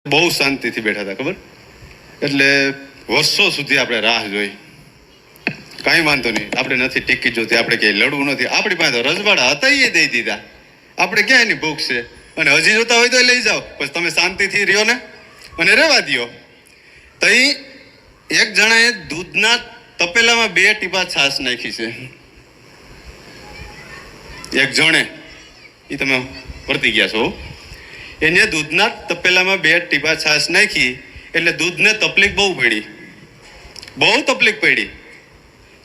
બહુ શાંતિથી બેઠા હતા, ખબર? એટલે વર્ષો સુધી આપણે રાહ જોઈ, કાંઈ વાંધો નહીં, આપણે નથી ટિકિટ જોતી, આપણે ક્યાંય લડવું નથી, આપણી પાસે રજવાડા હતા એ દઈ દીધા, આપણે ક્યાં એની ભૂખ છે? અને હજી જોતા હોય તો લઈ જાઓ, પછી તમે શાંતિથી રહ્યો ને અને રહેવા દો. તો એક જણાએ દૂધના તપેલામાં 2 ટીપા છાશ નાખી છે. એક જણે, એ તમે વર્તી ગયા છો, એને દૂધના તપેલામાં 2 ટીપા છાશ નાખી એટલે દૂધને તકલીફ બહુ પડી, બહુ તકલીફ પડી.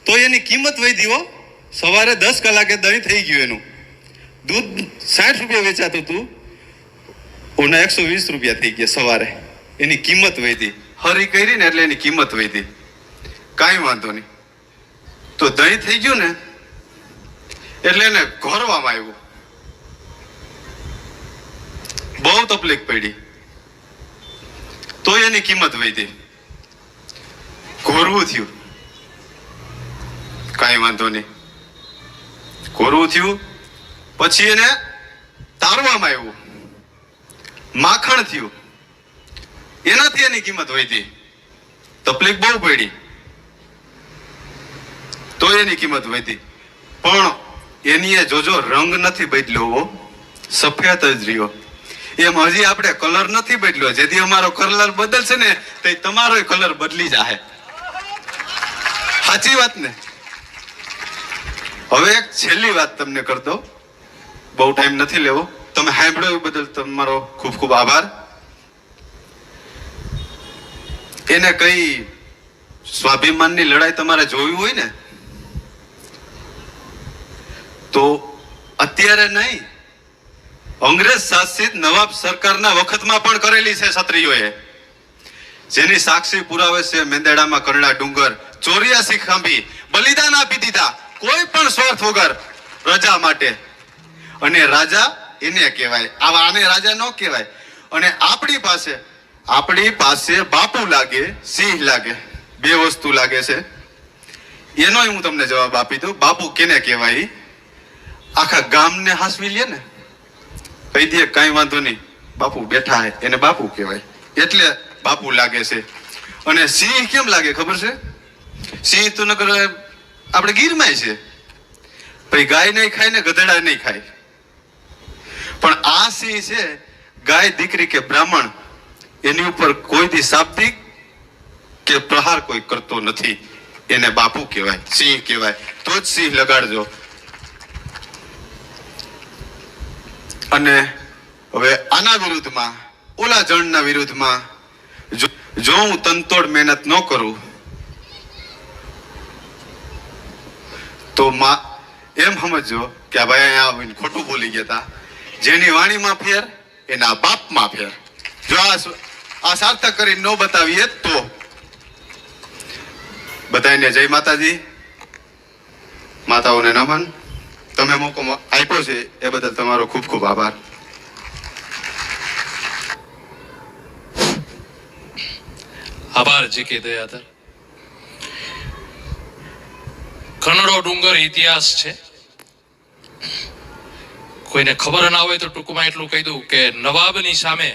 તો એની કિંમત વધી હો. સવારે 10 કલાકે દહીં થઈ ગયું, એનું દૂધ 60 રૂપિયા વેચાતું હતું, ઓના 120 રૂપિયા થઈ ગયા સવારે. એની કિંમત વધી, હરી કરી ને એટલે એની કિંમત વધી. કાંઈ વાંધો નહીં, તો દહીં થઈ ગયું ને એટલે એને ઘોરવામાં આવ્યું, બહુ તકલીફ પડી, તો એની કિંમત વધી, ઘોરવું થયું. કાંઈ વાંધો નહીં, ઘોરવું થયું, પછી એને તારવામાં આવ્યું, માખણ થયું, એનાથી એની કિંમત વધી, તકલીફ બહુ પડી, તો એની કિંમત વધી. પણ એની જોજો રંગ નથી બદલ્યો, સફેદ જ રહ્યો. એમ હજી આપણે કલર નથી બદલ્યો, જેથી અમારો કલર બદલશે ને તો તમારો કલર બદલી જાય. સાચી વાત ને? હવે એક છેલ્લી વાત તમને કરતો, બહુ ટાઈમ નથી લેવો. તમે સાંભળ્યો એ બદલ તમારો ખૂબ ખૂબ આભાર. એને કઈ સ્વાભિમાનની લડાઈ તમારે જોવી હોય ને તો અત્યારે નહીં, અંગ્રેજ શાસિત નવાબ સરકારના વખતમાં પણ કરેલી છે ક્ષત્રિયોએ, જેની સાક્ષી પુરાવે છે મેંદરડામાં કરડા ડુંગર, 84 ખાંભી બલિદાન આપી દીધા, કોઈ પણ સ્વાર્થ વગર પ્રજા માટે. અને રાજા એને કહેવાય, આને રાજા ન કહેવાય. અને આપણી પાસે બાપુ લાગે, સિંહ લાગે, 2 વસ્તુ લાગે છે. એનો હું તમને જવાબ આપી દઉં. બાપુ કેને કહેવાય? આખા ગામને હાસવી લે ને, કહી દે કાંઈ વાંધો નહીં, બાપુ બેઠા હે, એને બાપુ કહેવાય, એટલે બાપુ લાગે છે. અને સિંહ કેમ લાગે ખબર છે? સિંહ તો નકર આપણે ગીરમાં છે, ભાઈ ગાય નહીં ખાય ને ગધેડા નહીં ખાય. પણ આ સિંહ છે, ગાય દીકરી કે બ્રાહ્મણ એની ઉપર કોઈ દી શાબ્દિક કે પ્રહાર કોઈ કરતો નથી, એને બાપુ કહેવાય, સિંહ કહેવાય. તો જ સિંહ લગાડજો. અને હવે આના વિરુદ્ધમાં, ઓલા જણના વિરુદ્ધમાં જો હું તનતોડ મહેનત ન કરું તો એમ સમજો કે આ ભાઈ અહીંયા આવીને ખોટું બોલી ગયા હતા. જેની વાણીમાં ફેર એના બાપમાં ફેર. જો આ સાર્થક કરી ન બતાવીએ તો. બધાને જય માતાજી, માતાઓને નમન. તમે મોકો આપ્યો છે એ બદલ તમારો ખૂબ ખૂબ આભાર. આભાર જી કે દયાધર. કનડો ડુંગર ઇતિહાસ છે. કોઈને ખબર ના હોય તો ટૂંકમાં એટલું કહી દઉં કે નવાબની સામે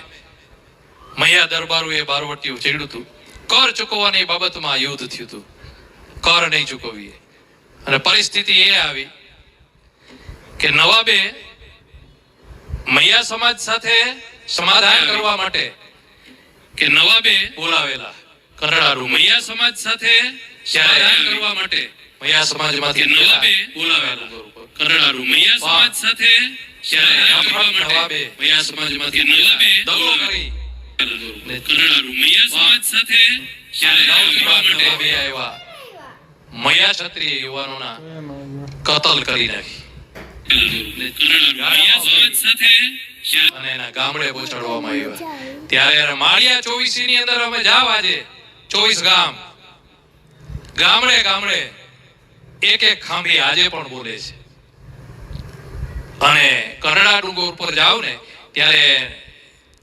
મૈયા દરબારોએ બારવટીયું ચડ્યું હતું. કર ચૂકવવાની બાબતમાં યુદ્ધ થયું હતું, કર નહીં ચૂકવીએ. અને પરિસ્થિતિ એ આવી કે નવાબે મૈયા સમાજ સાથે સમાધાન કરવા માટે કે નવાબે બોલાવેલા કનડારૂ મૈયા સમાજ સાથે સમાધાન કરવા માટે મૈયા સમાજમાંથી નવાબે બોલાવેલા કનડારૂ મૈયા સમાજ સાથે નવાબે મૈયા સમાજમાંથી નવાબે દગો કરી કનડારૂ મૈયા સમાજ સાથે નવાબે આવ્યા, મૈયા ક્ષત્રિય યુવાનોના કતલ કરી નાખી અને એના ગામડે પહોંચાડવામાં આવ્યા. ત્યારે માળિયા 24 ની અંદર અમે જાવ, આજે 24 ગામ, ગામડે ગામડે એક ખાંભી આજે પણ બોલે છે. અને કરડા ડુંગર ઉપર જાવ ને ત્યારે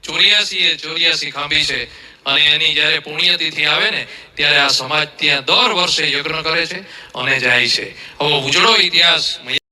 84 ખાંભી છે. અને એની જયારે પુણ્યતિથિ આવે ને ત્યારે આ સમાજ ત્યાં દર વર્ષે યજ્ઞ કરે છે અને જાય છે. હવે ઉજળો ઇતિહાસ